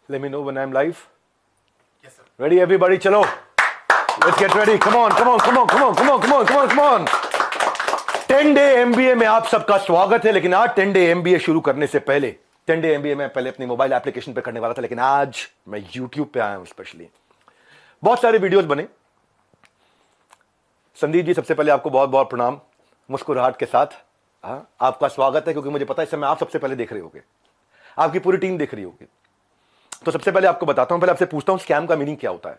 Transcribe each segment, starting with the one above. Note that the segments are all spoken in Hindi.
Let me know when I'm live. Yes, sir. Ready, everybody? चलो. Let's get ready. Come on, come on, come on, come on, come on, come on, come on, come on. 10-day MBA में आप सबका स्वागत है, लेकिन आज 10-day MBA शुरू करने से पहले 10-day MBA में पहले अपनी मोबाइल एप्लीकेशन पे करने वाला था, लेकिन आज मैं YouTube पे आया हूं स्पेशली. बहुत सारे वीडियोस बने. संदीप जी, सबसे पहले आपको बहुत बहुत प्रणाम. मुस्कुराहट के साथ आपका स्वागत है, क्योंकि मुझे पता है इस समय आप सबसे पहले देख रहे होगे, आपकी पूरी टीम देख रही होगी. तो सबसे पहले आपको बताता हूं, पहले आपसे पूछता हूं स्कैम का मीनिंग क्या होता है.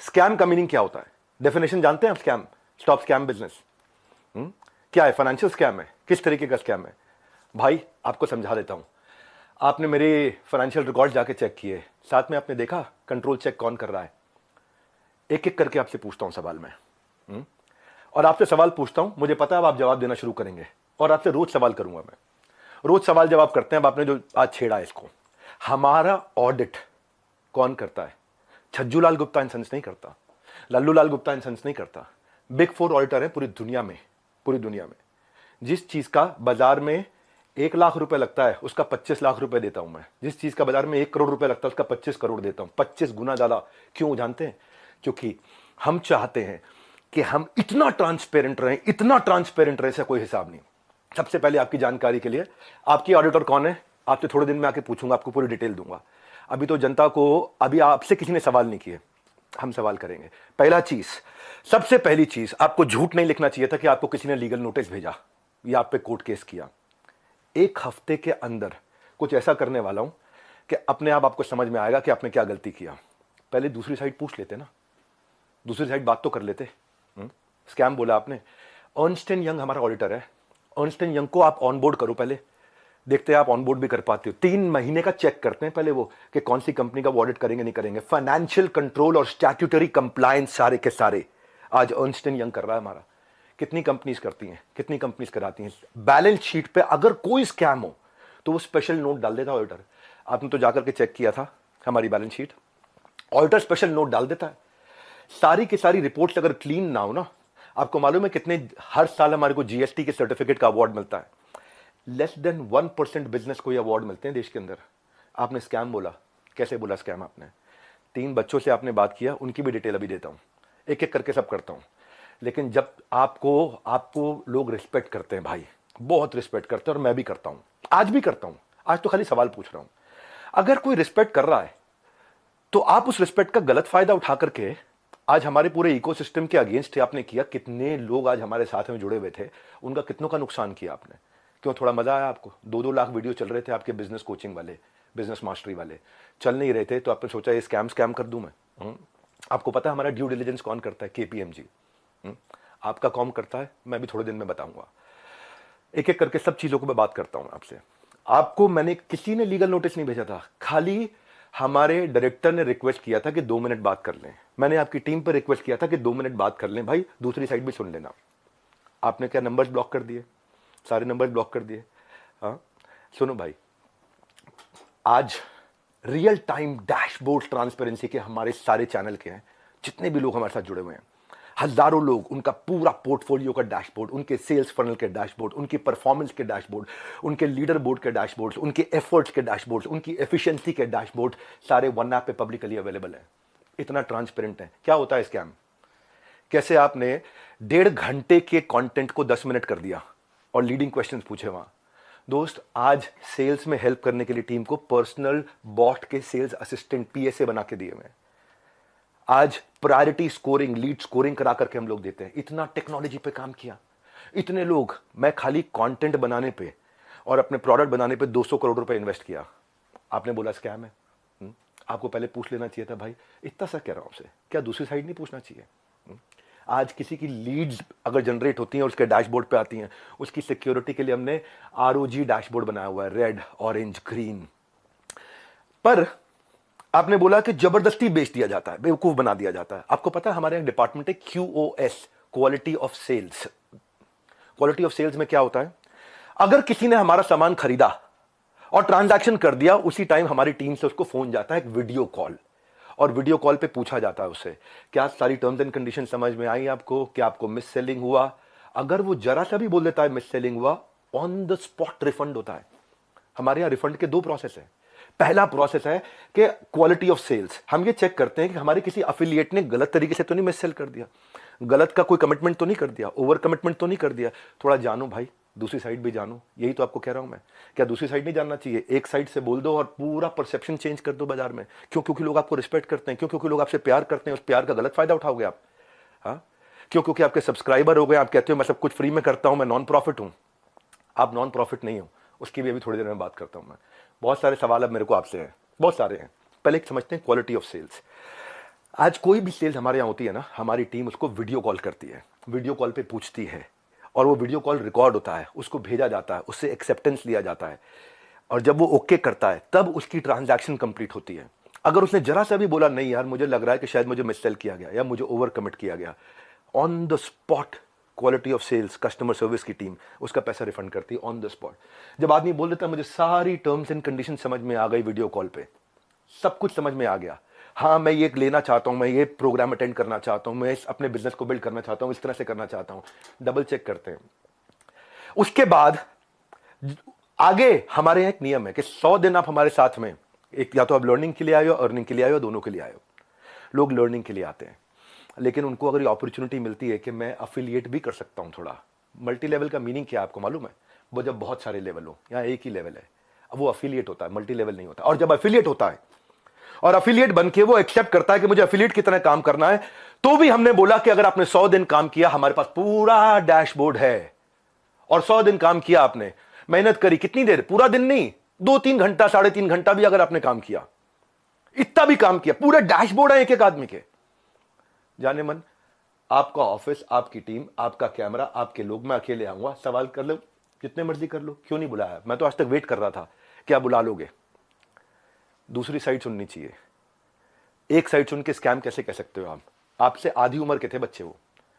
स्कैम का मीनिंग क्या होता है? डेफिनेशन जानते हैं आप? Scam, stop scam business. क्या है? फाइनेंशियल स्कैम है? किस तरीके का स्कैम है भाई? आपको समझा देता हूं. आपने मेरे फाइनेंशियल रिकॉर्ड जाके चेक किए, साथ में आपने देखा कंट्रोल चेक कौन कर रहा है. एक एक करके आपसे पूछता हूं सवाल में, और आपसे सवाल पूछता हूं. मुझे पता है आप जवाब देना शुरू करेंगे, और आपसे रोज सवाल करूंगा मैं. रोज सवाल जवाब करते हैं. अब आपने जो आज छेड़ा इसको, हमारा ऑडिट कौन करता है? छज्जू लाल गुप्ता एंड सन्स नहीं करता, लल्लू लाल गुप्ता एंड सन्स नहीं करता. बिग 4 ऑडिटर है पूरी दुनिया में. पूरी दुनिया में जिस चीज का बाजार में 1 लाख रुपए लगता है, उसका 25 लाख रुपए देता हूं मैं. जिस चीज का बाजार में 1 करोड़ रुपए लगता है, उसका 25 करोड़ देता हूं. 25 गुना ज्यादा. क्यों जानते हैं? क्योंकि हम चाहते हैं कि हम इतना ट्रांसपेरेंट रहें, इतना ट्रांसपेरेंट रहे, कोई हिसाब नहीं. सबसे पहले आपकी जानकारी के लिए, आपकी ऑडिटर कौन है? आपसे थोड़े दिन में आके पूछूंगा, आपको पूरी डिटेल दूंगा. अभी तो जनता को, अभी आपसे किसी ने सवाल नहीं किए, हम सवाल करेंगे. पहला चीज, सबसे पहली चीज, आपको झूठ नहीं लिखना चाहिए था कि आपको किसी ने लीगल नोटिस भेजा या आप पे कोर्ट केस किया. 1 हफ्ते के अंदर कुछ ऐसा करने वाला हूं कि अपने आप आपको समझ में आएगा कि आपने क्या गलती किया. पहले दूसरी साइड पूछ लेते ना, दूसरी साइड बात तो कर लेते. स्कैम बोला आपने. अर्नस्ट एंड यंग हमारा ऑडिटर है. अर्नस्ट एंड यंग को आप ऑनबोर्ड करो, पहले देखते हैं आप ऑनबोर्ड भी कर पाते हो. 3 महीने का चेक करते हैं पहले वो, कि कौन सी कंपनी का वो ऑडिट करेंगे नहीं करेंगे. फाइनेंशियल कंट्रोल और स्टैट्यूटरी कंप्लायंस सारे के सारे आज अर्नस्ट एंड यंग कर रहा है हमारा. कितनी कंपनीज करती हैं, कितनी कंपनीज कराती हैं. बैलेंस शीट पे अगर कोई स्कैम हो तो वो स्पेशल नोट डाल देता है ऑडिटर. आपने तो जाकर के चेक किया था हमारी balance sheet. Auditor special note डाल देता है. सारी की सारी रिपोर्ट्स अगर क्लीन ना हो ना, आपको मालूम है कितने हर साल हमारे को जीएसटी के सर्टिफिकेट का अवार्ड मिलता है? लेस देन 1% बिजनेस को ये अवार्ड मिलते हैं देश के अंदर. आपने स्कैम बोला. कैसे बोला स्कैम आपने? 3 बच्चों से आपने बात किया, उनकी भी डिटेल अभी देता हूं. एक एक करके सब करता हूं. लेकिन जब आपको लोग रिस्पेक्ट करते हैं भाई, बहुत रिस्पेक्ट करते हैं, और मैं भी करता हूं, आज भी करता हूं. आज तो खाली सवाल पूछ रहा हूं. अगर कोई रिस्पेक्ट कर रहा है तो आप उस रिस्पेक्ट का गलत फायदा उठा करके आज हमारे पूरे इकोसिस्टम के अगेंस्ट थे आपने किया. कितने लोग आज हमारे साथ में जुड़े हुए थे, उनका कितनों का नुकसान किया आपने. क्यों? थोड़ा मजा आया आपको? 2-2 लाख वीडियो चल रहे थे आपके बिजनेस कोचिंग वाले, बिजनेस मास्टरी वाले, चल नहीं रहे थे, तो आपने सोचा ये स्कैम कर दूं मैं. आपको पता है हमारा ड्यू डिलिजेंस कौन करता है? KPMG. आपका कौन करता है? मैं भी थोड़े दिन में बताऊंगा. एक एक करके सब चीजों को मैं बात करता हूं आपसे. आपको मैंने, किसी ने लीगल नोटिस नहीं भेजा था, खाली हमारे डायरेक्टर ने रिक्वेस्ट किया था कि 2 मिनट बात कर लें. मैंने आपकी टीम पर रिक्वेस्ट किया था कि 2 मिनट बात कर लें भाई, दूसरी साइड भी सुन लेना. आपने क्या नंबर्स ब्लॉक कर दिए? सारे नंबर्स ब्लॉक कर दिए. हाँ, सुनो भाई, आज रियल टाइम डैशबोर्ड ट्रांसपेरेंसी के हमारे सारे चैनल के हैं, जितने भी लोग हमारे साथ जुड़े हुए हैं, हजारों लोग, उनका पूरा पोर्टफोलियो का डैशबोर्ड, उनके सेल्स फनल के डैशबोर्ड, उनकी परफॉर्मेंस के डैशबोर्ड, उनके लीडर बोर्ड के डैशबोर्ड्स, उनके एफर्ट्स के डैशबोर्ड्स, उनकी एफिशिएंसी के डैशबोर्ड सारे वन ऐप पे पब्लिकली अवेलेबल है. इतना ट्रांसपेरेंट है. क्या होता है स्कैम? कैसे आपने 1.5 घंटे के कंटेंट को 10 मिनट कर दिया और लीडिंग क्वेश्चंस पूछे वहां. दोस्त, आज सेल्स में हेल्प करने के लिए टीम को पर्सनल बॉट के सेल्स असिस्टेंट PSA बना के दिए हुए. आज प्रायोरिटी स्कोरिंग, लीड स्कोरिंग करा करके हम लोग देते हैं. इतना टेक्नोलॉजी पे काम किया, इतने लोग. मैं खाली कंटेंट बनाने पे और अपने प्रोडक्ट बनाने पे 200 करोड़ रुपए इन्वेस्ट किया. आपने बोला स्कैम है. आपको पहले पूछ लेना चाहिए था भाई. इतना सा कह रहा हूं आपसे, क्या दूसरी साइड नहीं पूछना चाहिए? आज किसी की लीड्स अगर जनरेट होती हैं और उसके डैशबोर्ड पे आती हैं, उसकी सिक्योरिटी के लिए हमने ROG डैशबोर्ड बनाया हुआ है, रेड, ऑरेंज, ग्रीन. पर आपने बोला कि जबरदस्ती बेच दिया जाता है, बेवकूफ बना दिया जाता है. आपको पता है हमारे यहाँ डिपार्टमेंट है QoS, quality of sales. Quality of sales में क्या होता है? अगर किसी ने हमारा सामान खरीदा और ट्रांजैक्शन कर दिया, उसी टाइम हमारी टीम से उसको फोन जाता है, एक वीडियो कॉल, और वीडियो कॉल पे पूछा जाता है उससे, क्या सारी टर्म्स एंड कंडीशन समझ में आई आपको? क्या आपको मिस सेलिंग हुआ? अगर वो जरा सा भी बोल देता है मिस सेलिंग हुआ, ऑन द स्पॉट रिफंड होता है. हमारे यहाँ रिफंड के 2 प्रोसेस है. पहला प्रोसेस है कि क्वालिटी ऑफ सेल्स। हम ये चेक करते हैं कि हमारे किसी अफिलिएट ने गलत तरीके से तो नहीं मिस सेल कर दिया, गलत का कोई कमिटमेंट तो नहीं कर दिया, ओवर कमिटमेंट तो नहीं कर दिया। थोड़ा जानो भाई, दूसरी साइड भी जानो, यही तो आपको कह रहा हूं मैं। क्या दूसरी साइड नहीं जानना चाहिए? एक साइड से बोल दो और पूरा परसेप्शन चेंज कर दो बाजार में। क्यों? क्योंकि लोग आपको रिस्पेक्ट करते हैं। क्यों? क्योंकि लोग आपसे प्यार करते हैं। उस प्यार का गलत फायदा उठाओगे आप? हाँ, क्यों? क्योंकि आपके सब्सक्राइबर हो गए, आप कहते हो मैं सब कुछ फ्री में करता हूं, मैं नॉन प्रॉफिट हूं। आप नॉन प्रॉफिट नहीं हो, उसकी भी अभी थोड़ी देर में बात करता हूं मैं। बहुत सारे सवाल अब मेरे को आपसे हैं, बहुत सारे हैं। पहले समझते हैं क्वालिटी ऑफ सेल्स। आज कोई भी सेल्स हमारे यहाँ होती है ना, हमारी टीम उसको वीडियो कॉल करती है, वीडियो कॉल पे पूछती है, और वो वीडियो कॉल रिकॉर्ड होता है, उसको भेजा जाता है, उससे एक्सेप्टेंस लिया जाता है, और जब वो ओके करता है तब उसकी ट्रांजैक्शन कंप्लीट होती है। अगर उसने जरा सा भी बोला नहीं यार मुझे लग रहा है कि शायद मुझे मिससेल किया गया या मुझे ओवर कमिट किया गया, on the spot quality of sales customer service की टीम उसका पैसा रिफंड करती है ऑन द स्पॉट। जब आदमी बोल देता है मुझे सारी टर्म्स एंड कंडीशन समझ में आ गई वीडियो कॉल पे, सब कुछ समझ में आ गया, हाँ मैं ये लेना चाहता हूं, मैं ये प्रोग्राम अटेंड करना चाहता हूं, मैं अपने बिजनेस को बिल्ड करना चाहता हूं, इस तरह से करना चाहता हूं, डबल चेक करते हैं। उसके बाद आगे हमारे यहाँ एक नियम है कि 100 दिन आप हमारे साथ में, एक या तो आप लर्निंग के लिए आए हो, अर्निंग के लिए आए हो, दोनों के लिए आए हो। लोग लर्निंग के लिए आते हैं, लेकिन उनको अगर ये अपॉर्चुनिटी मिलती है कि मैं अफिलिएट भी कर सकता हूं थोड़ा। मल्टी लेवल का मीनिंग क्या है आपको मालूम है? वो जब बहुत सारे लेवल हो, यहाँ एक ही लेवल है, अब वो अफिलिएट होता है, मल्टी लेवल नहीं होता। और जब अफिलिएट होता है और अफिलिएट बन के वो एक्सेप्ट करता है कि मुझे अफिलिएट की तरह काम करना है, तो भी हमने बोला कि अगर आपने 100 दिन काम किया, हमारे पास पूरा डैशबोर्ड है, और 100 दिन काम किया आपने, मेहनत करी, कितनी देर? पूरा दिन नहीं, 2-3 घंटा, 3.5 घंटा भी अगर आपने काम किया, इतना भी काम किया, पूरे डैशबोर्ड है एक एक आदमी के। जाने मन, आपका ऑफिस, आपकी टीम, आपका कैमरा, आपके लोग, मैं अकेले आऊंगा, सवाल कर लो जितने मर्जी कर लो, क्यों नहीं बुलाया? मैं तो आज तक वेट कर रहा था, क्या बुला लोगे? दूसरी साइड सुननी चाहिए। एक साइड सुन के स्कैम कैसे कह सकते हो आप? आपसे आधी उम्र के थे बच्चे वो,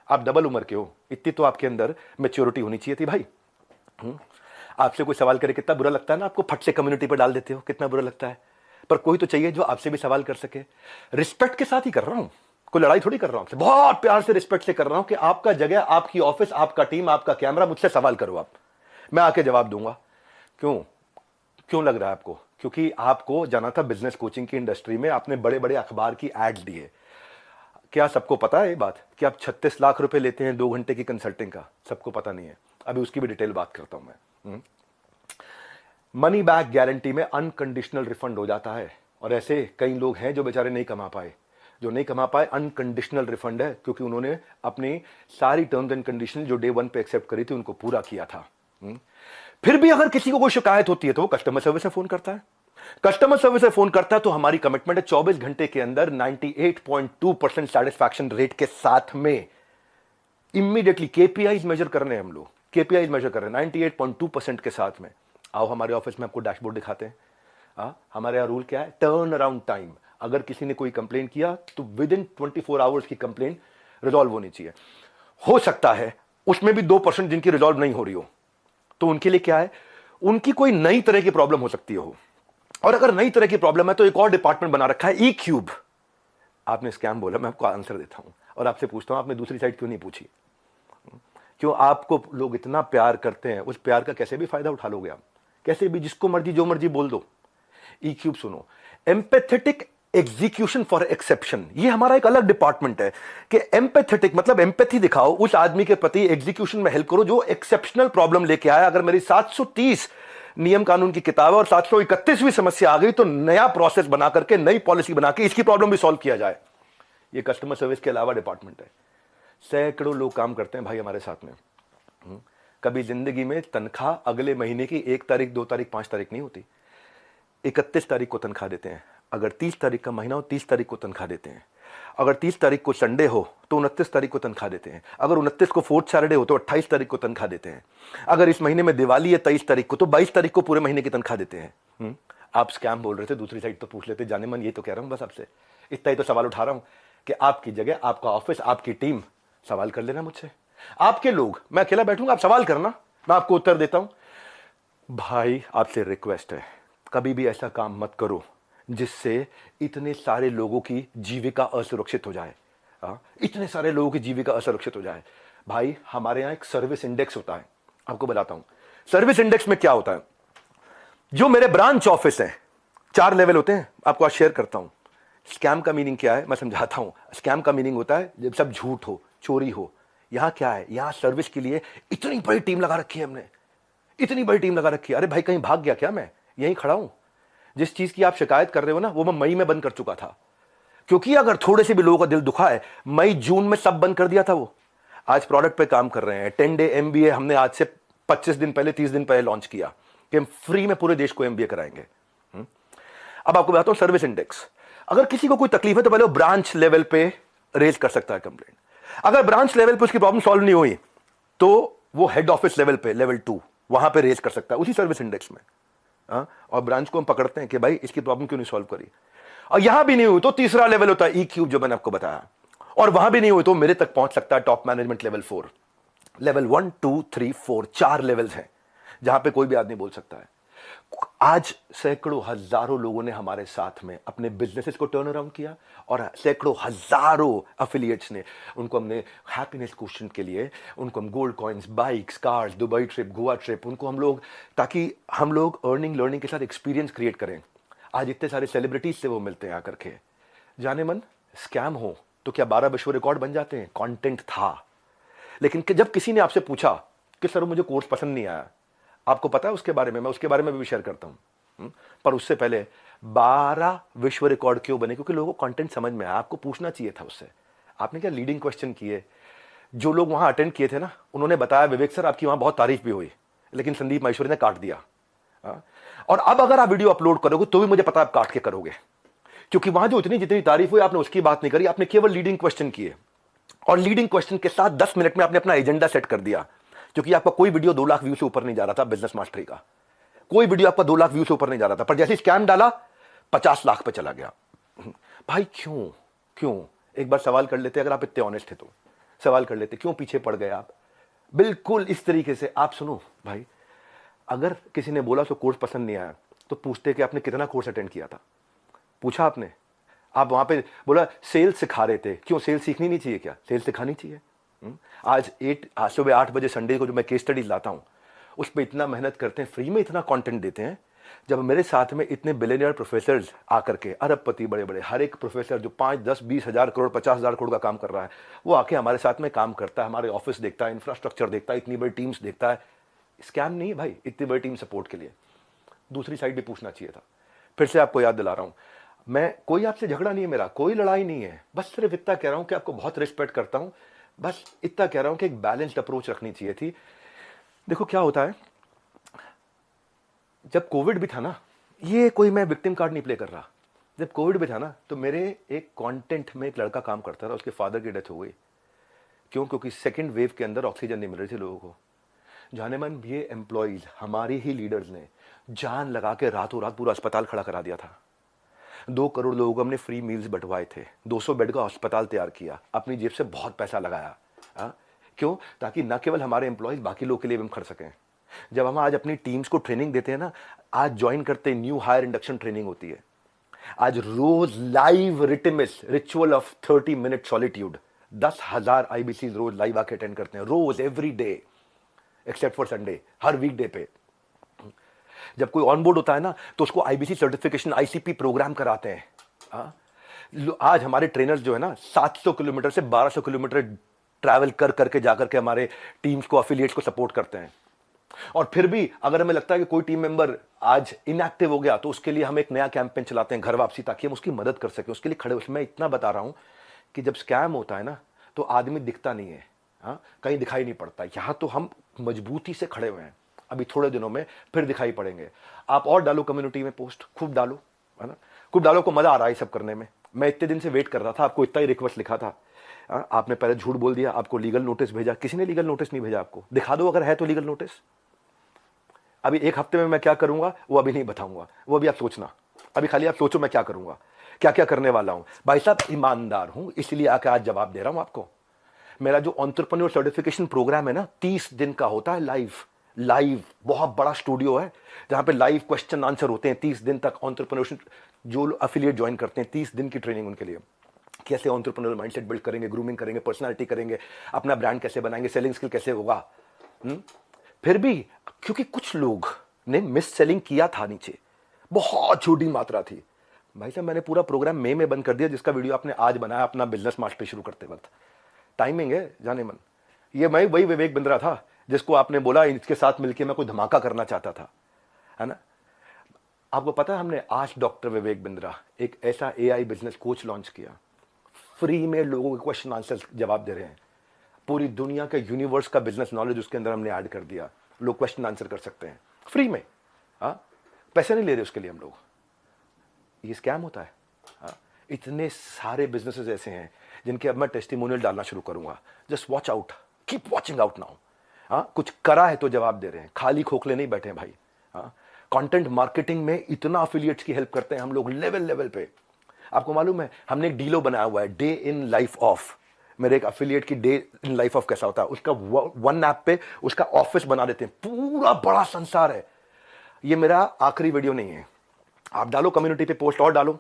आप डबल उम्र के हो, इतनी तो आपके अंदर मैच्योरिटी होनी चाहिए थी भाई। आपसे कोई सवाल करे कितना बुरा लगता है ना, आपको फट से कम्युनिटी पर डाल देते हो, कितना बुरा लगता है। पर कोई तो चाहिए जो आपसे भी सवाल कर सके। रिस्पेक्ट के साथ ही कर रहा हूं, कोई लड़ाई थोड़ी कर रहा हूं आपसे, बहुत प्यार से रिस्पेक्ट से कर रहा हूं कि आपका जगह, आपकी ऑफिस, आपका टीम, आपका कैमरा, मुझसे सवाल करो आप, मैं आके जवाब दूंगा। क्यों? क्यों लग रहा है आपको? क्योंकि आपको जाना था बिजनेस कोचिंग की इंडस्ट्री में, आपने बड़े बड़े अखबार की एड्स दिए। क्या सबको पता है ये बात कि आप 36 लाख रुपए लेते हैं 2 घंटे की कंसल्टिंग का? सबको पता नहीं है, अभी उसकी भी डिटेल बात करता हूं मैं। मनी बैक गारंटी में अनकंडीशनल रिफंड हो जाता है, और ऐसे कई लोग हैं जो बेचारे नहीं कमा पाए, जो नहीं कमा पाए, अनकंडीशनल रिफंड है, क्योंकि उन्होंने अपनी सारी टर्म्स एंड कंडीशन जो डे 1 पे एक्सेप्ट करी थी उनको पूरा किया था। फिर भी अगर किसी को कोई शिकायत होती है तो वो कस्टमर सर्विस से फोन करता है, कस्टमर सर्विस से फोन करता है, तो हमारी कमिटमेंट है 24 घंटे के अंदर 98.2% सेटिस्फैक्शन रेट के साथ में इमीडिएटली केपीआईज मेजर करने हैं हम लोग, केपीआईज मेजर कर रहे हैं 98.2% के साथ में। आओ हमारे ऑफिस में आपको डैशबोर्ड दिखाते हैं। हमारे यहाँ रूल क्या है? Turn around time. अगर किसी ने कोई कंप्लेन किया तो विद इन 24 आवर्स की कंप्लेन रिजॉल्व होनी चाहिए। हो सकता है उसमें भी 2% जिनकी रिजॉल्व नहीं हो रही हो, तो उनके लिए क्या है, उनकी कोई नई तरह की प्रॉब्लम हो सकती हो, और अगर नई तरह की प्रॉब्लम है तो एक और डिपार्टमेंट बना रखा है, ई क्यूब। आपने स्कैम बोला, मैं आपको आंसर देता हूं और आपसे पूछता हूं आपने दूसरी साइड क्यों नहीं पूछी? क्यों? आपको लोग इतना प्यार करते हैं, उस प्यार का कैसे भी फायदा उठा लोगे आप, कैसे भी, जिसको मर्जी जो मर्जी बोल दो। ई क्यूब सुनो, एम्पैथेटिक एग्जीक्यूशन फॉर एक्सेप्शन, ये हमारा एक अलग डिपार्टमेंट है कि एम्पैथेटिक मतलब एम्पैथी दिखाओ उस आदमी के प्रति, एग्जीक्यूशन में हेल्प करो जो एक्सेप्शनल प्रॉब्लम लेके आया। अगर मेरी 730 नियम कानून की किताब है और 731वीं समस्या आ गई तो नया प्रोसेस बना करके, नई पॉलिसी बना के इसकी प्रॉब्लम भी सॉल्व किया जाए। ये कस्टमर सर्विस के अलावा डिपार्टमेंट है। सैकड़ों लोग काम करते हैं भाई हमारे साथ में। कभी जिंदगी में तनख्वाह अगले महीने की 1 तारीख, 2 तारीख, 5 तारीख नहीं होती, 31 तारीख को तनख्वाह देते हैं। अगर 30 तारीख का महीना हो, 30 तारीख को तनख्वाह देते हैं। अगर 30 तारीख को संडे हो तो 29 तारीख को तनख्वाह देते हैं। अगर 29 को फोर्थ सैटरडे हो तो 28 तारीख को तनख्वाह देते हैं। अगर इस महीने में दिवाली है 23 तारीख को तो 22 तारीख को पूरे महीने की तनख्वाह देते हैं। आप स्कैम बोल रहे थे, दूसरी साइड तो पूछ लेते। जाने मन, ये तो कह रहा हूं बस आपसे, इतना ही तो सवाल उठा रहा हूं कि आपकी जगह, आपका ऑफिस, आपकी टीम, सवाल कर लेना मुझसे। आपके लोग, मैं अकेला बैठूंगा, आप सवाल करना, मैं आपको उत्तर देता हूं। भाई आपसे रिक्वेस्ट है, कभी भी ऐसा काम मत करो जिससे इतने सारे लोगों की जीविका असुरक्षित हो जाए। इतने सारे लोगों की जीविका असुरक्षित हो जाए। भाई हमारे यहां एक सर्विस इंडेक्स होता है, आपको बताता हूं। सर्विस इंडेक्स में क्या होता है, जो मेरे ब्रांच ऑफिस है, 4 लेवल होते हैं, आपको आज शेयर करता हूं। स्कैम का मीनिंग क्या है मैं समझाता हूं। स्कैम का मीनिंग होता है जब सब झूठ हो, चोरी हो। यहां क्या है, यहां सर्विस के लिए इतनी बड़ी टीम लगा रखी है हमने, इतनी बड़ी टीम लगा रखी है। अरे भाई कहीं भाग गया क्या, मैं यहीं खड़ा हूं। जिस चीज की आप शिकायत कर रहे हो ना, वो मैं मई में बंद कर चुका था, क्योंकि अगर थोड़े से भी लोगों का दिल दुखा है, मई जून में सब बंद कर दिया था। वो आज प्रोडक्ट पे काम कर रहे हैं। 10 डे एमबीए हमने आज से 25 दिन पहले, 30 दिन पहले लॉन्च किया कि हम फ्री में पूरे देश को एमबीए कराएंगे। अब आपको बताता हूं सर्विस इंडेक्स। अगर किसी को कोई तकलीफ है तो पहले वो ब्रांच लेवल पे रेज कर सकता है कंप्लेंट। अगर ब्रांच लेवल पे उसकी प्रॉब्लम सॉल्व नहीं हुई तो वो हेड ऑफिस लेवल पे, लेवल 2, वहां पे रेज कर सकता है उसी सर्विस इंडेक्स में। और ब्रांच को हम पकड़ते हैं कि भाई इसकी प्रॉब्लम क्यों नहीं सॉल्व करी। और यहां भी नहीं हुई तो तीसरा लेवल होता है ई क्यूब, जो मैंने आपको बताया। और वहां भी नहीं हुई तो मेरे तक पहुंच सकता है top management level 4। Level 1 2 3 4 4 levels हैं जहां पे कोई भी आदमी बोल सकता है। आज सैकड़ों हजारों लोगों ने हमारे साथ में अपने बिजनेसेस को टर्न अराउंड किया, और सैकड़ों हजारों एफिलिएट्स ने, उनको हमने हैप्पीनेस क्वेश्चन के लिए, उनको हम gold coins, bikes, cars, Dubai trip, Goa trip, उनको हम लोग, ताकि हम लोग अर्निंग लर्निंग के साथ एक्सपीरियंस क्रिएट करें। आज इतने सारे सेलिब्रिटीज से वो मिलते हैं आकर के। जाने मन स्कैम हो तो क्या 12 विश्व रिकॉर्ड बन जाते हैं? कंटेंट था। लेकिन जब किसी ने आपसे पूछा कि सर मुझे कोर्स पसंद नहीं आया, आपको पता है उसके बारे में, मैं उसके बारे में भी शेयर करता हूं। पर उससे पहले 12 विश्व रिकॉर्ड क्यों बने? क्योंकि लोगों को कंटेंट समझ में आया। आपको पूछना चाहिए था उससे। आपने क्या लीडिंग क्वेश्चन किए? जो लोग वहां अटेंड किए थे ना, उन्होंने बताया विवेक सर आपकी वहां बहुत तारीफ भी हुई, लेकिन संदीप माहेश्वरी ने काट दिया। और अब अगर आप वीडियो अपलोड करोगे तो भी मुझे पता है आप काट के करोगे, क्योंकि वहां जो जितनी तारीफ हुई आपने उसकी बात नहीं करी, आपने केवल लीडिंग क्वेश्चन किए। और लीडिंग क्वेश्चन के साथ 10 मिनट में आपने अपना एजेंडा सेट कर दिया, क्योंकि आपका कोई वीडियो 2 लाख व्यू से ऊपर नहीं जा रहा था। बिजनेस मास्टरी का कोई वीडियो आपका 2 लाख व्यू से ऊपर नहीं जा रहा था, पर जैसे स्कैम डाला 50 लाख पे चला गया। भाई क्यों क्यों? एक बार सवाल कर लेते, अगर आप इतने ऑनेस्ट थे तो सवाल कर लेते, क्यों पीछे पड़ गए आप? बिल्कुल इस तरीके से आप सुनो भाई, अगर किसी ने बोला तो कोर्स पसंद नहीं आया तो पूछते कि आपने कितना कोर्स अटेंड किया था? पूछा आपने? आप वहां पे बोला सेल्स सिखा रहे थे, क्यों सेल्स सीखनी नहीं चाहिए क्या? सेल्स सिखानी चाहिए। आज सुबह 8 बजे संडे को जो मैं केस स्टडीज लाता हूं, उस पर इतना मेहनत करते हैं, फ्री में इतना कंटेंट देते हैं। जब मेरे साथ में इतने बिलियनियर प्रोफेसर्स आकर के, अरबपति बड़े बड़े, हर एक प्रोफेसर जो 5 10 20 हजार करोड़ 50 हजार करोड़ का काम कर रहा है, वो आके हमारे साथ में काम करता है, हमारे ऑफिस देखता है, इंफ्रास्ट्रक्चर देखता है, इतनी बड़ी टीम्स देखता है। स्कैम नहीं है भाई, इतनी बड़ी टीम सपोर्ट के लिए। दूसरी साइड भी पूछना चाहिए था। फिर से आपको याद दिला रहा हूं, मैं कोई आपसे झगड़ा नहीं है, मेरा कोई लड़ाई नहीं है, बस सिर्फ इतना कह रहा हूं कि आपको बहुत रिस्पेक्ट करता हूं, बस इतना कह रहा हूं कि एक बैलेंस्ड अप्रोच रखनी चाहिए थी। देखो क्या होता है, जब कोविड भी था ना, ये कोई मैं विक्टिम कार्ड नहीं प्ले कर रहा, जब कोविड भी था ना, तो मेरे एक कंटेंट में एक लड़का काम करता था, उसके फादर की डेथ हो गई। क्यों? क्योंकि सेकेंड वेव के अंदर ऑक्सीजन नहीं मिल रही थी लोगों को। जाने मन ये एम्प्लॉइज, हमारे ही लीडर्स ने जान लगा के रातों रात पूरा अस्पताल खड़ा करा दिया था। 2 करोड़ लोगों को हमने फ्री मील्स बंटवाए थे, 200 बेड का अस्पताल तैयार किया, अपनी जेब से बहुत पैसा लगाया। क्यों? ताकि न केवल हमारे एम्प्लॉइज, बाकी लोग के लिए भी हम खड़ सकें। जब हम आज अपनी टीम्स को ट्रेनिंग देते हैं ना, आज ज्वाइन करते न्यू हायर इंडक्शन ट्रेनिंग होती है, आज रोज लाइव रिटिमिस ritual of 30 minute solitude, 10,000 IBC रोज लाइव आके अटेंड करते हैं, रोज every day except for Sunday, हर वीकडे पे। जब कोई ऑन बोर्ड होता है ना, तो उसको आईबीसी सर्टिफिकेशन, आईसीपी प्रोग्राम कराते हैं। आज हमारे ट्रेनर्स जो है ना, 700 किलोमीटर से 1200 किलोमीटर ट्रैवल कर करके जाकर के हमारे टीम्स को, अफिलिएट्स को सपोर्ट करते हैं। और फिर भी अगर हमें लगता है कि कोई टीम मेंबर आज इनएक्टिव हो गया, तो उसके लिए हम एक नया कैंपेन चलाते हैं, घर वापसी, ताकि हम उसकी मदद कर सकें, उसके लिए खड़े। उसमें इतना बता रहा हूं कि जब स्कैम होता है ना, तो आदमी दिखता नहीं है, कहीं दिखाई नहीं पड़ता। यहां तो हम मजबूती से खड़े हुए हैं, अभी थोड़े दिनों में फिर दिखाई पड़ेंगे। आप और डालो कम्युनिटी में पोस्ट, खूब डालो, है ना, खूब डालो। को मजा आ रहा है सब करने में। मैं इतने दिन से वेट कर रहा था, आपको इतना ही रिक्वेस्ट लिखा था, आपने पहले झूठ बोल दिया, आपको लीगल नोटिस भेजा। किसी ने लीगल नोटिस नहीं भेजा आपको, दिखा दो अगर है तो लीगल नोटिस। अभी 1 हफ्ते में मैं क्या करूंगा वो अभी नहीं बताऊंगा, वो अभी आप सोचना। अभी खाली आप सोचो मैं क्या करूंगा, क्या क्या करने वाला हूं। भाई साहब ईमानदार हूं, इसलिए आके आज जवाब दे रहा हूं आपको। मेरा जो एंटरप्रेन्योर सर्टिफिकेशन प्रोग्राम है ना, 30 दिन का होता है, लाइव बहुत बड़ा स्टूडियो है, जहां पे लाइव क्वेश्चन आंसर होते हैं 30 दिन तक। एंटरप्रेन्योरशिप जो अफिलिएट ज्वाइन करते हैं, 30 दिन की ट्रेनिंग उनके लिए, कैसे एंटरप्रेन्योर माइंडसेट बिल्ड करेंगे, ग्रूमिंग करेंगे, पर्सनालिटी करेंगे, अपना ब्रांड कैसे बनाएंगे, सेलिंग स्किल कैसे होगा। फिर भी क्योंकि कुछ लोग ने मिस सेलिंग किया था नीचे, बहुत छोटी मात्रा थी। भाई साहब मैंने पूरा प्रोग्राम मई में बंद कर दिया, जिसका वीडियो आपने आज बनाया अपना बिजनेस मास्टरी शुरू करते वक्त। टाइमिंग है जाने मन। ये मैं वही विवेक बिंद्रा था जिसको आपने बोला इसके साथ मिलकर मैं कोई धमाका करना चाहता था, है ना। आपको पता है हमने आज डॉक्टर विवेक बिंद्रा एक ऐसा एआई बिजनेस कोच लॉन्च किया, फ्री में लोगों के क्वेश्चन आंसर जवाब दे रहे हैं। पूरी दुनिया का यूनिवर्स का बिजनेस नॉलेज उसके अंदर हमने ऐड कर दिया, लोग क्वेश्चन आंसर कर सकते हैं फ्री में। हाँ, पैसे नहीं ले रहे उसके लिए हम लोग। ये स्कैम होता है। हाँ, इतने सारे बिजनेसेस ऐसे हैं जिनके अब मैं टेस्टिमोनियल डालना शुरू करूंगा। Just watch out, keep watching out now. हाँ, कुछ करा है तो जवाब दे रहे हैं, खाली खोखले नहीं बैठे हैं भाई। हाँ, कंटेंट मार्केटिंग में इतना अफिलिएट्स की हेल्प करते हैं हम लोग लेवल लेवल पे। आपको मालूम है हमने एक डीलो बनाया हुआ है, डे इन लाइफ ऑफ। मेरे एक अफिलिएट की डे इन लाइफ ऑफ कैसा होता है, उसका वन ऐप पे उसका ऑफिस बना देते हैं, पूरा बड़ा संसार है। ये मेरा आखिरी वीडियो नहीं है, आप डालो कम्युनिटी पे पोस्ट और डालो।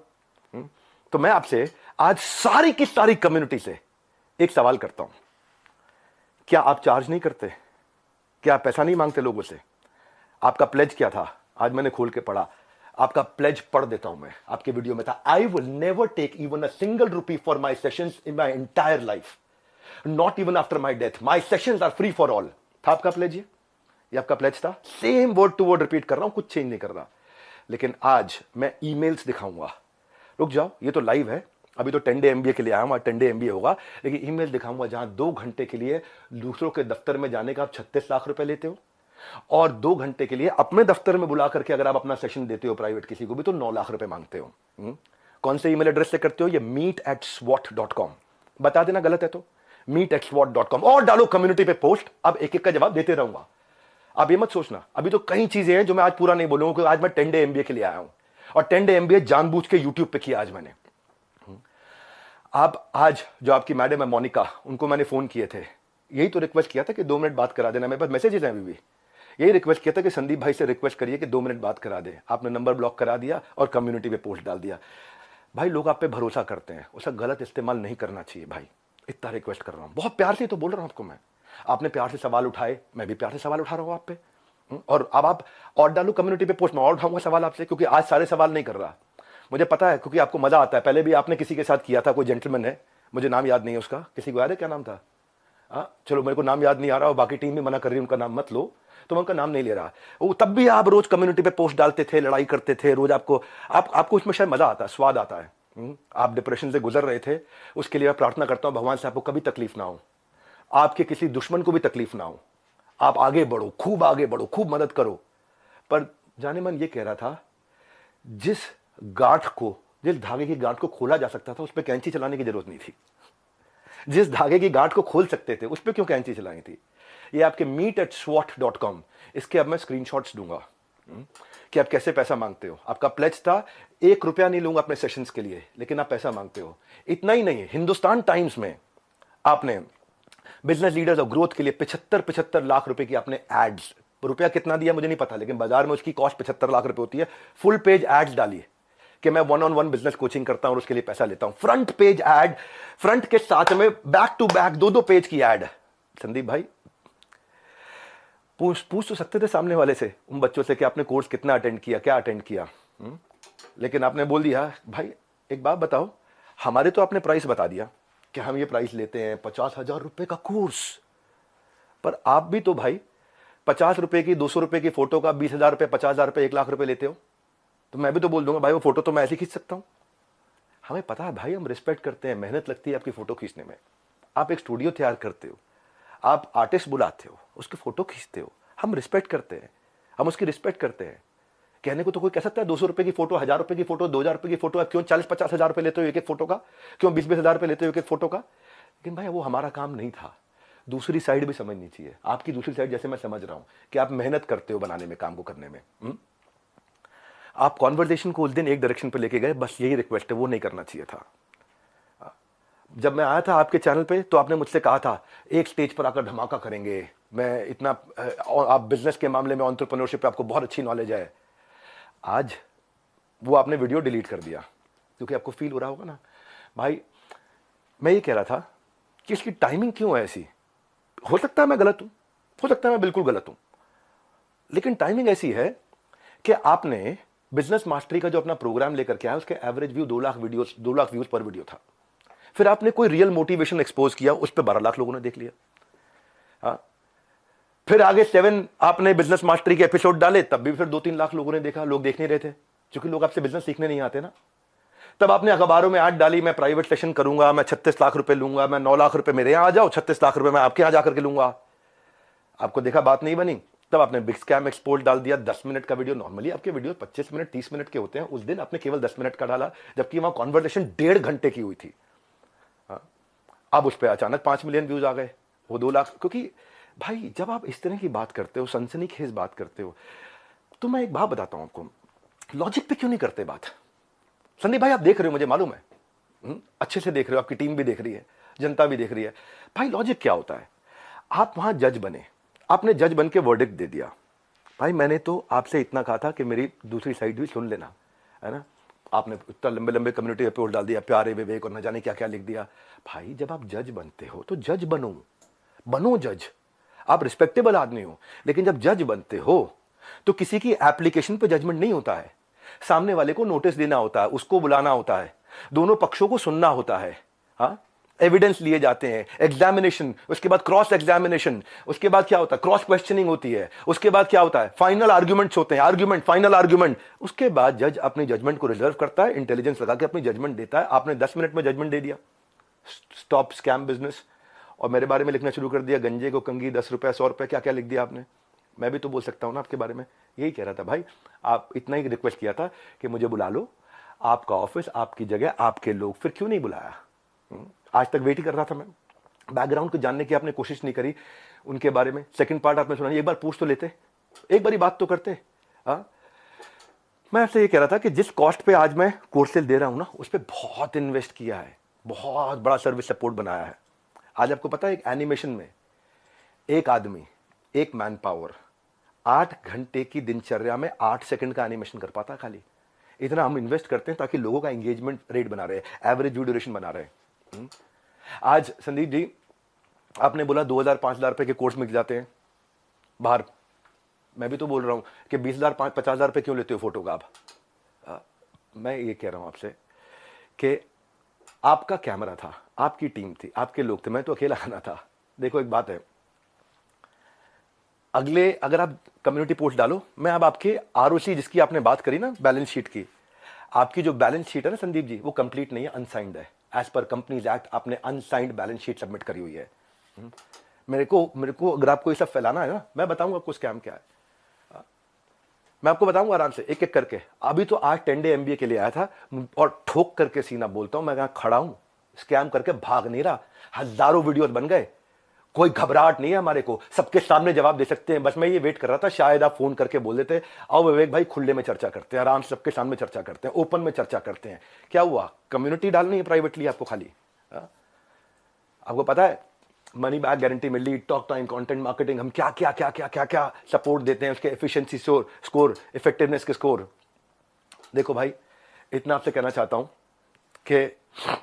तो मैं आपसे आज सारी की सारी कम्युनिटी से एक सवाल करता हूं, क्या आप चार्ज नहीं करते? क्या आप पैसा नहीं मांगते लोगों से? आपका प्लेज क्या था? आज मैंने खोल के पढ़ा, आपका प्लेज पढ़ देता हूं मैं। आपके वीडियो में था, I will never take even a single rupee for my sessions in my entire life, not even after my death, my sessions are free for all. था आपका प्लेज? ये आपका प्लेज था। Same word to word repeat कर रहा हूं, कुछ चेंज नहीं कर रहा। लेकिन आज मैं ईमेल्स दिखाऊंगा। रुक जाओ, ये तो लाइव है, अभी तो 10 डे एमबीए के लिए आया हूं, 10 डे एमबीए होगा। लेकिन ईमेल दिखाऊंगा जहां 2 घंटे के लिए दूसरों के दफ्तर में जाने का आप 36 लाख रुपए लेते हो, और 2 घंटे के लिए अपने दफ्तर में बुला करके अगर आप अपना सेशन देते हो प्राइवेट किसी को भी तो 9 लाख रुपए मांगते हो। कौन से ईमेल एड्रेस से करते हो? ये meet@swot.com। बता देना गलत है तो meet@swot.com, और डालो कम्युनिटी पे पोस्ट। अब एक एक का जवाब देते रहूंगा। आप ये मत सोचना, अभी तो कई चीजें हैं जो मैं आज पूरा नहीं बोलूंगा, क्योंकि आज मैं 10 डे एमबीए के लिए आया हूं, और 10 डे एमबीए जानबूझ के यूट्यूब पे किया आज मैंने। आप आज जो आपकी मैडम है मोनिका, उनको मैंने फोन किए थे, यही तो रिक्वेस्ट किया था कि 2 मिनट बात करा देना। मेरे पास मैसेजेस हैं अभी भी, यही रिक्वेस्ट किया था कि संदीप भाई से रिक्वेस्ट करिए कि 2 मिनट बात करा दे। आपने नंबर ब्लॉक करा दिया और कम्युनिटी पे पोस्ट डाल दिया। भाई लोग आप पे भरोसा करते हैं, उसका गलत इस्तेमाल नहीं करना चाहिए भाई। इतना रिक्वेस्ट कर रहा हूं, बहुत प्यार से तो बोल रहा हूं आपको मैं। आपने प्यार से सवाल उठाए, मैं भी प्यार से सवाल उठा रहा हूं आप पे। और अब आप और डालो कम्युनिटी पे पोस्ट, मैं और उठाऊंगा सवाल आपसे, क्योंकि आज सारे सवाल नहीं कर रहा। मुझे पता है, क्योंकि आपको मजा आता है। पहले भी आपने किसी के साथ किया था, कोई जेंटलमैन है, मुझे नाम याद नहीं है उसका, किसी को याद है क्या नाम था? चलो मेरे को नाम याद नहीं आ रहा और बाकी टीम भी मना कर रही है उनका नाम मत लो, तो मैं उनका नाम नहीं ले रहा। वो तब भी आप रोज कम्युनिटी पे पोस्ट डालते थे, लड़ाई करते थे रोज। आपको इसमें शायद मजा आता है, स्वाद आता है। आप डिप्रेशन से गुजर रहे थे, उसके लिए मैं प्रार्थना करता हूं भगवान से आपको कभी तकलीफ ना हो, आपके किसी दुश्मन को भी तकलीफ ना हो। आप आगे बढ़ो, खूब आगे बढ़ो, खूब मदद करो। पर जाने मन ये कह रहा था, जिस गांठ को, जिस धागे की गांठ को खोला जा सकता था उस पर कैंची चलाने की जरूरत नहीं थी। जिस धागे की गांठ को खोल सकते थे उस पर क्यों कैंची चलाई थी? ये आपके meet@swot.com, इसके अब मैं स्क्रीनशॉट्स दूंगा कि आप कैसे पैसा मांगते हो। आपका प्लेज था 1 रुपया नहीं लूंगा अपने सेशंस के लिए, लेकिन आप पैसा मांगते हो। इतना ही नहीं, हिंदुस्तान टाइम्स में आपने बिजनेस लीडर्स और ग्रोथ के लिए 75 लाख रुपए की आपने एड्स, रुपया कितना दिया मुझे नहीं पता, लेकिन बाजार में उसकी कॉस्ट 75 लाख रुपए होती है। फुल पेज एड्स डाली कि मैं 1-on-1 बिजनेस कोचिंग करता हूं और उसके लिए पैसा लेता हूं। फ्रंट पेज एड, फ्रंट के साथ में बैक टू बैक 2-2 पेज की एड। संदीप भाई पूछ तो सकते थे सामने वाले से, उन बच्चों से कि आपने कोर्स कितना अटेंड किया, क्या अटेंड किया। लेकिन आपने बोल दिया भाई एक बात बताओ, हमारे तो आपने प्राइस बता दिया कि हम ये प्राइस लेते हैं 50,000 रुपए का कोर्स। पर आप भी तो भाई 50 रुपए की, 200 रुपए की फोटो का 20,000 रुपए, 50,000 रुपए, 1 लाख रुपए लेते हो। तो मैं भी तो बोल दूंगा भाई वो फोटो तो मैं ऐसे खींच सकता हूं। हमें पता है भाई, हम रिस्पेक्ट करते हैं, मेहनत लगती है आपकी फोटो खींचने में। आप एक स्टूडियो तैयार करते हो, आप आर्टिस्ट बुलाते हो, उसकी फोटो खींचते हो, हम रिस्पेक्ट करते हैं, हम उसकी रिस्पेक्ट करते हैं। कहने को तो कोई कह सकता है 200 रुपए की फोटो, 1,000 रुपए की फोटो, 2,000 रुपए की फोटो, क्यों 40-50 हजार रुपए लेते हो एक एक फोटो का, क्यों 20-20 हजार रुपए लेते हो एक एक फोटो का। लेकिन भाई वो हमारा काम नहीं था। दूसरी साइड भी समझनी चाहिए, आपकी दूसरी साइड जैसे मैं समझ रहा हूं कि आप मेहनत करते हो बनाने में, काम को करने में। आप कॉन्वर्सेशन को उस दिन एक डायरेक्शन पे लेके गए, बस यही रिक्वेस्ट है, वो नहीं करना चाहिए था। जब मैं आया था आपके चैनल पे तो आपने मुझसे कहा था एक स्टेज पर आकर धमाका करेंगे, मैं इतना, आप बिजनेस के मामले में, एंटरप्रेन्योरशिप पे आपको बहुत अच्छी नॉलेज है। आज वो आपने वीडियो डिलीट कर दिया, क्योंकि आपको फील हो रहा होगा ना भाई। मैं ये कह रहा था कि इसकी टाइमिंग क्यों है ऐसी। हो सकता है मैं गलत हूं, हो सकता है मैं बिल्कुल गलत हूं, लेकिन टाइमिंग ऐसी है कि आपने बिजनेस मास्टरी का जो अपना प्रोग्राम लेकर के आया, उसके एवरेज व्यू 2 लाख व्यूज पर वीडियो था। फिर आपने कोई रियल मोटिवेशन एक्सपोज किया, उस पर 12 लाख लोगों ने देख लिया। हाँ, फिर आगे 7 आपने बिजनेस मास्टरी के एपिसोड डाले, तब भी फिर 2-3 लाख लोगों ने देखा। लोग देख नहीं रहे थे, क्योंकि लोग आपसे बिजनेस सीखने नहीं आते ना। तब आपने अखबारों में ऐड डाली, मैं प्राइवेट सेशन करूंगा, मैं 36 लाख रुपए लूंगा, मैं 9 लाख रुपए मेरे यहां आ जाओ, 36 लाख रुपए मैं आपके यहां जाकर के लूंगा। आपको देखा बात नहीं बनी, तब आपने बिग स्कैम एक्सपोर्ट डाल दिया। 10 मिनट का वीडियो, नॉर्मली आपके वीडियो 25 मिनट 30 मिनट के होते हैं, उस दिन आपने केवल 10 मिनट का डाला, जबकि वहां कॉन्वर्सेशन 1.5 घंटे की हुई थी। अब उस पर अचानक 5 मिलियन व्यूज आ गए, वो 2 लाख। क्योंकि भाई जब आप इस तरह की बात करते हो, सनसनीखेज बात करते हो, तो मैं एक बात बताता हूं आपको, लॉजिक पे क्यों नहीं करते बात। संदीप भाई आप देख रहे हो, मुझे मालूम है, अच्छे से देख रहे हो, आपकी टीम भी देख रही है, जनता भी देख रही है। भाई लॉजिक क्या होता है, आप वहां जज बने, आपने जज बन के वर्डिक्ट दे दिया। भाई मैंने तो आपसे इतना कहा था कि मेरी दूसरी साइड भी सुन लेना, है ना। आपने इतना लंबे लंबे कम्युनिटी रिपोर्ट डाल दिया, प्यारे विवेक और न जाने क्या क्या लिख दिया। भाई जब आप जज बनते हो तो जज बनो जज। आप रिस्पेक्टेबल आदमी हो, लेकिन जब जज बनते हो तो किसी की एप्लीकेशन पे जजमेंट नहीं होता है। सामने वाले को नोटिस देना होता है, उसको बुलाना होता है, दोनों पक्षों को सुनना होता है। हाँ, एविडेंस लिए जाते हैं, एग्जामिनेशन, उसके बाद क्रॉस एग्जामिनेशन, उसके बाद क्या होता है, क्रॉस क्वेश्चनिंग होती है, उसके बाद क्या होता है, फाइनल आर्ग्यूमेंट्स होते हैं, आर्ग्यूमेंट, फाइनल आर्ग्यूमेंट। उसके बाद जज अपनी जजमेंट को रिजर्व करता है, इंटेलिजेंस लगा के अपनी जजमेंट देता है। आपने 10 मिनट में जजमेंट दे दिया, स्टॉप स्कैम बिजनेस, और मेरे बारे में लिखना शुरू कर दिया, गंजे को कंगी 10 रुपए 100 रुपए, क्या क्या लिख दिया आपने। मैं भी तो बोल सकता हूं ना आपके बारे में, यही कह रहा था भाई। आप इतना ही रिक्वेस्ट किया था कि मुझे बुला लो, आपका ऑफिस, आपकी जगह, आपके लोग, फिर क्यों नहीं बुलाया। आज तक वेट ही कर रहा था मैं, बैकग्राउंड को जानने की आपने कोशिश नहीं करी उनके बारे में। सेकंड पार्ट आपने सुना, एक बार पूछ तो लेते, एक बारी बात तो करते। मैं आपसे ये कह रहा था कि जिस कॉस्ट पे आज मैं कोर्सेज दे रहा हूं ना, उस पर बहुत इन्वेस्ट किया है, बहुत बड़ा सर्विस सपोर्ट बनाया है। आज आपको पता है, एक एनिमेशन में एक आदमी, एक मैन पावर 8 घंटे की दिनचर्या में 8 सेकंड का एनिमेशन कर पाता खाली। इतना हम इन्वेस्ट करते हैं ताकि लोगों का एंगेजमेंट रेट बना रहे, एवरेज व्यू ड्यूरेशन बना रहे। आज संदीप जी आपने बोला 2,000-5,000 रुपए के कोर्स मिल जाते हैं बाहर। मैं भी तो बोल रहा हूं कि 20,000-50,000 रुपए क्यों लेते हो फोटो का आप। मैं ये कह रहा हूं आपसे कि आपका कैमरा था, आपकी टीम थी, आपके लोग थे, मैं तो अकेला आना था। देखो एक बात है, अगर आप कम्युनिटी पोस्ट डालो, मैं अब आपके आरओसी जिसकी आपने बात करी ना, बैलेंस शीट की, आपकी जो बैलेंस शीट है ना संदीप जी, वो कंप्लीट नहीं है, अनसाइंड है। एज पर कंपनीज एक्ट आपने अनसाइंड बैलेंस शीट सबमिट करी हुई है। मेरे को अगर आपको ये सब फैलाना है ना, मैं बताऊंगा आपको स्कैम क्या है। मैं आपको बताऊंगा आराम से, एक एक करके। अभी तो आज 10 डे MBA के लिए आया था, और ठोक करके सीना बोलता हूं, मैं यहां खड़ा हूं, स्कैम करके भाग नहीं रहा। हजारों वीडियोस बन गए, कोई घबराहट नहीं है हमारे को, सबके सामने जवाब दे सकते हैं। बस मैं ये वेट कर रहा था, शायद आप फोन करके बोल देते, आओ विवेक भाई खुले में चर्चा करते हैं, आराम से सबके सामने चर्चा करते हैं, ओपन में चर्चा करते हैं। क्या हुआ, कम्युनिटी डालनी है प्राइवेटली आपको खाली। आपको पता है मनी बैक गारंटी मिल ली, टॉक टाइम, कंटेंट मार्केटिंग, हम क्या क्या क्या क्या क्या क्या सपोर्ट देते हैं, उसके एफिशिएंसी स्कोर, इफेक्टिवनेस के स्कोर। देखो भाई, इतना आपसे कहना चाहता हूं कि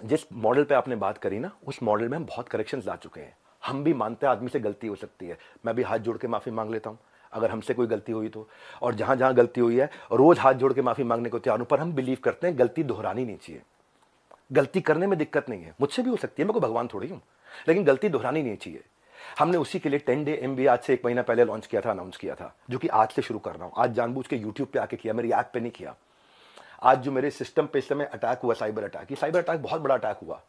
जिस मॉडल पे आपने बात करी ना, उस मॉडल में हम बहुत करेक्शंस ला चुके हैं। हम भी मानते हैं आदमी से गलती हो सकती है, मैं भी हाथ जोड़ के माफी मांग लेता हूं अगर हमसे कोई गलती हुई तो। और जहां जहां गलती हुई है, रोज हाथ जोड़ के माफी मांगने को तैयार हूं, पर हम बिलीव करते हैं गलती दोहरानी नहीं चाहिए। गलती करने में दिक्कत नहीं है, मुझसे भी हो सकती है, मैं कोई भगवान थोड़ी हूं, लेकिन गलती दोहरानी नहीं चाहिए। हमने उसी के लिए 10 डे MBA आज से 1 महीना पहले लॉन्च किया था, अनाउंस किया था, जो कि आज से शुरू कर रहा हूं। आज जानबूझ के YouTube पे आके किया, मेरी ऐप पे नहीं किया। आज जो मेरे सिस्टम पे इस समय अटैक हुआ, साइबर अटैक, ये साइबर अटैक बहुत बड़ा अटैक हुआ,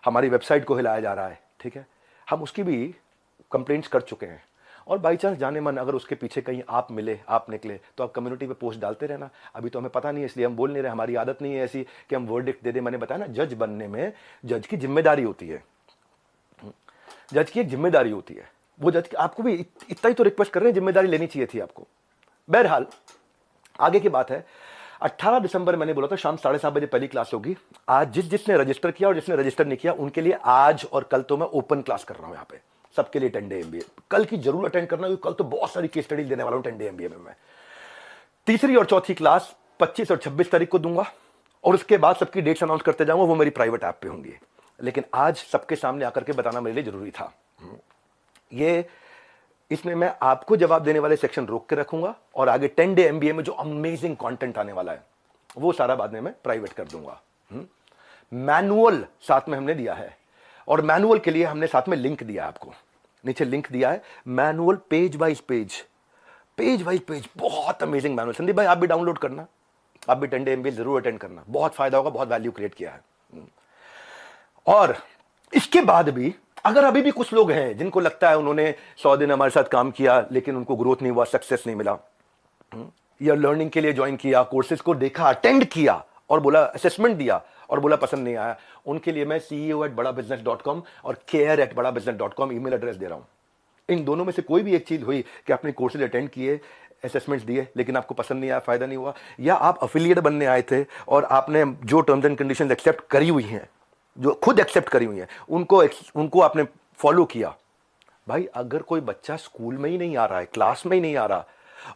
हमारी वेबसाइट को हिलाया जा रहा है, ठीक है। हम उसकी भी कंप्लेंट्स कर चुके हैं, और बाई चांस जाने मन अगर उसके पीछे कहीं आप मिले, आप निकले, तो आप कम्युनिटी पे पोस्ट डालते रहना। अभी तो हमें पता नहीं है, इसलिए हम बोल नहीं रहे, हमारी आदत नहीं है ऐसी कि हम वर्डिक्ट दे दे। मैंने बताया ना, जज बनने में जज की जिम्मेदारी होती है, जज की एक जिम्मेदारी होती है। वो जज आपको भी इतना ही तो रिक्वेस्ट कर रहे हैं, जिम्मेदारी लेनी चाहिए थी आपको। बहरहाल आगे की बात है, 18 दिसंबर मैंने बोला था शाम 7:30 बजे पहली क्लास होगी। आज जिसने रजिस्टर किया और जिसने रजिस्टर नहीं किया, उनके लिए आज और कल तो मैं ओपन क्लास कर रहा हूं यहाँ पे, सबके लिए 10 डे MBA। कल की जरूर अटेंड करना, क्योंकि कल तो बहुत सारी केस स्टडी देने वाला हूं 10 डे MBA में। मैं तीसरी और चौथी क्लास 25 और 26 तारीख को दूंगा, और उसके बाद सबकी डेट्स अनाउंस करते जाऊंगा, वो मेरी प्राइवेट ऐप पे होंगी। लेकिन आज सबके सामने आकर के बताना मेरे लिए जरूरी था। ये इसमें मैं आपको जवाब देने वाले सेक्शन रोक के रखूंगा और आगे 10 डे एमबीए में जो अमेजिंग कंटेंट आने वाला है वो सारा बाद में मैं प्राइवेट कर दूंगा। मैनुअल साथ में हमने दिया है और मैनुअल के लिए हमने साथ में लिंक दिया है, आपको नीचे लिंक दिया है। मैनुअल पेज वाइज पेज, बहुत अमेजिंग मैनुअल। संदीप भाई आप भी डाउनलोड करना, आप भी 10 डे एमबीए जरूर अटेंड करना, बहुत फायदा होगा, बहुत वैल्यू क्रिएट किया है। और इसके बाद भी अगर अभी भी कुछ लोग हैं जिनको लगता है उन्होंने 100 दिन हमारे साथ काम किया लेकिन उनको ग्रोथ नहीं हुआ, सक्सेस नहीं मिला, या लर्निंग के लिए ज्वाइन किया, कोर्सेज को देखा, अटेंड किया और बोला, असेसमेंट दिया और बोला पसंद नहीं आया, उनके लिए मैं ceo@badabusiness.com और care@badabusiness.com ईमेल एड्रेस दे रहा हूं। इन दोनों में से कोई भी एक चीज हुई कि आपने कोर्सेज अटेंड किए, असेसमेंट्स दिए लेकिन आपको पसंद नहीं आया, फायदा नहीं हुआ, या आप अफिलिएट बनने आए थे और आपने जो टर्म्स एंड कंडीशंस एक्सेप्ट करी हुई हैं, जो खुद एक्सेप्ट करी हुई हैं, उनको आपने फॉलो किया। भाई अगर कोई बच्चा स्कूल में ही नहीं आ रहा है, क्लास में ही नहीं आ रहा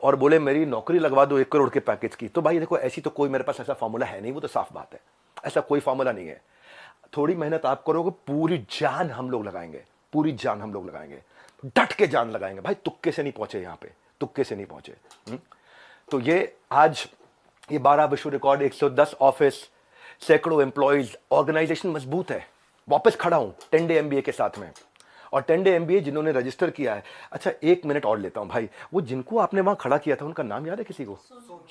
और बोले मेरी नौकरी लगवा दो 1 करोड़ के पैकेज की, तो भाई देखो ऐसी तो कोई मेरे पास ऐसा फॉर्मूला है नहीं, वो तो साफ बात है, ऐसा कोई फॉर्मूला नहीं है। थोड़ी मेहनत आप करोगे, पूरी जान हम लोग लगाएंगे, पूरी जान हम लोग लगाएंगे, डट के जान लगाएंगे भाई, तुक्के से नहीं पहुंचे यहां पे, तुक्के से नहीं पहुंचे। तो ये आज ये 12 विश्व रिकॉर्ड, 110 ऑफिस, सैकड़ों एम्प्लॉइज, ऑर्गेनाइजेशन मजबूत है, वापस खड़ा हूं 10 डे एमबीए के साथ में। और 10 डे एमबीए जिन्होंने रजिस्टर किया है, अच्छा 1 मिनट और लेता हूं भाई, वो जिनको आपने वहां खड़ा किया था उनका नाम याद है किसी को?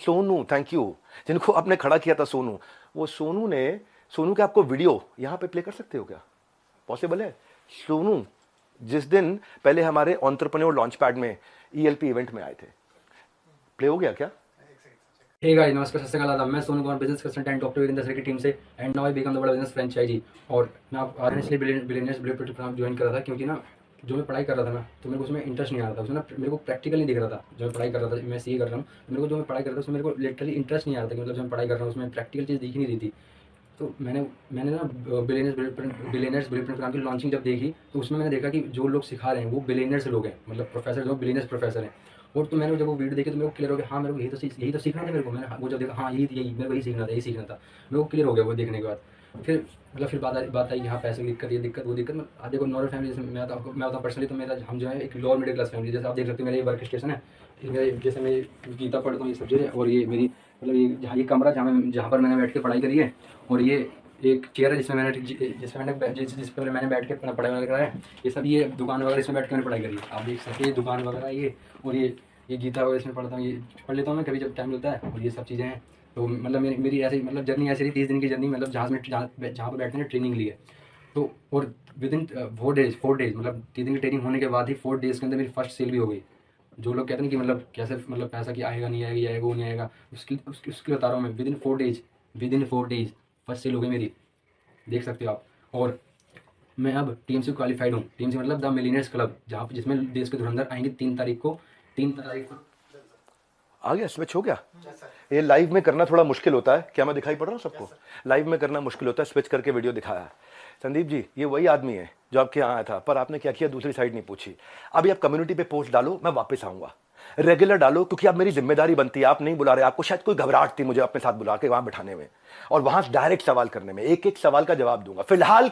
Sonu, thank you. जिनको आपने खड़ा किया था सोनू, वो सोनू के आपको वीडियो यहां पे प्ले कर सकते हो क्या? पॉसिबल है? सोनू जिस दिन पहले हमारे एंटरप्रेन्योर लॉन्च पैड में ईएलपी इवेंट में आए थे, प्ले हो गया क्या? हे गाइस, नमस्कार, सत श्री अकाल, आदाब। मैं Sonu Kumar, business consultant doctor Virendra sir की टीम से, and now I become the बड़ा बिजनेस फ्रेंचाइजी। और मैं आप इसलिए बिलियनियर्स ब्लूप्रिंट प्रोग्राम ज्वाइन कर रहा था क्योंकि ना जो मैं पढ़ाई कर रहा था ना, तो मेरे को उसमें इंटरेस्ट नहीं आ रहा था, उसमें ना मेरे को प्रैक्टिकल नहीं दिख रहा था। जो मैं पढ़ाई कर रहा था, मैं सीए कर रहा हूँ, मेरे को जो मैं पढ़ाई कर रहा था उसमें मेरे को लिटरली इंटरेस्ट नहीं आ रहा था कि मतलब जो मैं पढ़ाई कर रहा हूँ उसमें प्रैक्टिकल चीज़ दिख नहीं रही थी। तो मैंने ना बिलियनियर्स ब्लूप्रिंट प्रोग्राम की लॉन्चिंग जब देखी तो उसमें मैंने देखा कि जो लोग सिखा रहे हैं वो बिलियनियर्स लोग हैं, मतलब प्रोफेसर जो बिलियनियर्स प्रोफेसर हैं। और तो मैंने जब वो वीडियो देखी तो मेरे को क्लियर हो गया, हाँ मेरे को यही तो सीखना था मेरे को। मैंने वो जब देखा, हाँ यही मेरे को यही सीखना था, मेरे को क्लियर हो गया वो देखने के बाद। फिर मतलब फिर बात आई यहाँ पैसे की दिक्कत, ये दिक्कत वो दिक्कत। मैं देखो नॉर्मल फैमिली, जैसे मैं बताऊँ पर्सनली, तो मेरा हम जो है एक लोअर मिडिल क्लास फैमिली, जैसे आप देख सकते हो मेरा ये वर्क स्टेशन है, जैसे मैं गीता पढ़ता हूँ ये सब चीज़ें, और ये मेरी मतलब ये कमरा जहाँ पर मैंने बैठ के पढ़ाई करी है, और ये एक चेयर है जिस पर मैंने बैठ के पढ़ाई वगैरह करा है। ये सब ये दुकान वगैरह इसमें बैठ के मैंने पढ़ाई करी है, आप देख सकते हैं दुकान वगैरह ये, और ये गीता वगैरह इसमें पढ़ता हूँ, ये पढ़ लेता हूँ मैं कभी जब टाइम मिलता है, और ये सब चीज़ें हैं। तो मतलब मेरी ऐसी मतलब जर्नी ऐसी रही 30 दिन की जर्नी, मतलब जहाँ पर बैठने ने ट्रेनिंग ली है। तो और विद इन 4 डेज मतलब 3 दिन की ट्रेनिंग होने के बाद ही 4 डेज़ के अंदर मेरी फर्स्ट सेल भी हो गई। जो लोग कहते हैं कि मतलब कैसे मतलब पैसा कि आएगा नहीं आएगा, ये आएगा वो नहीं आएगा, उसकी बता रहा हूँ मैं। Within 4 days first sale हो गई मेरी, देख सकते हो आप। और मैं अब टीम से क्वालिफाइड हूँ, टीम से मतलब द मिलियनेयर्स क्लब, जहाँ जिसमें देश के धुरंधर आएंगे 3 तारीख को। आ गया, स्विच हो गया। ये लाइव में करना थोड़ा मुश्किल होता है, क्या मैं दिखाई पड़ रहा हूँ सबको? लाइव में करना मुश्किल होता है, स्विच करके वीडियो दिखाया। संदीप जी ये वही आदमी है जो आपके यहाँ आया था, पर आपने क्या किया, दूसरी साइड नहीं पूछी। अभी आप कम्युनिटी पे पोस्ट डालो, मैं वापस आऊंगा, रेगुलर डालो, क्योंकि अब मेरी जिम्मेदारी बनती है। आप नहीं बुला रहे, आपको शायद कोई घबराहट थी मुझे अपने साथ बुला के वहां बैठाने में और वहां डायरेक्ट सवाल करने में, एक एक सवाल का जवाब दूंगा। फिलहाल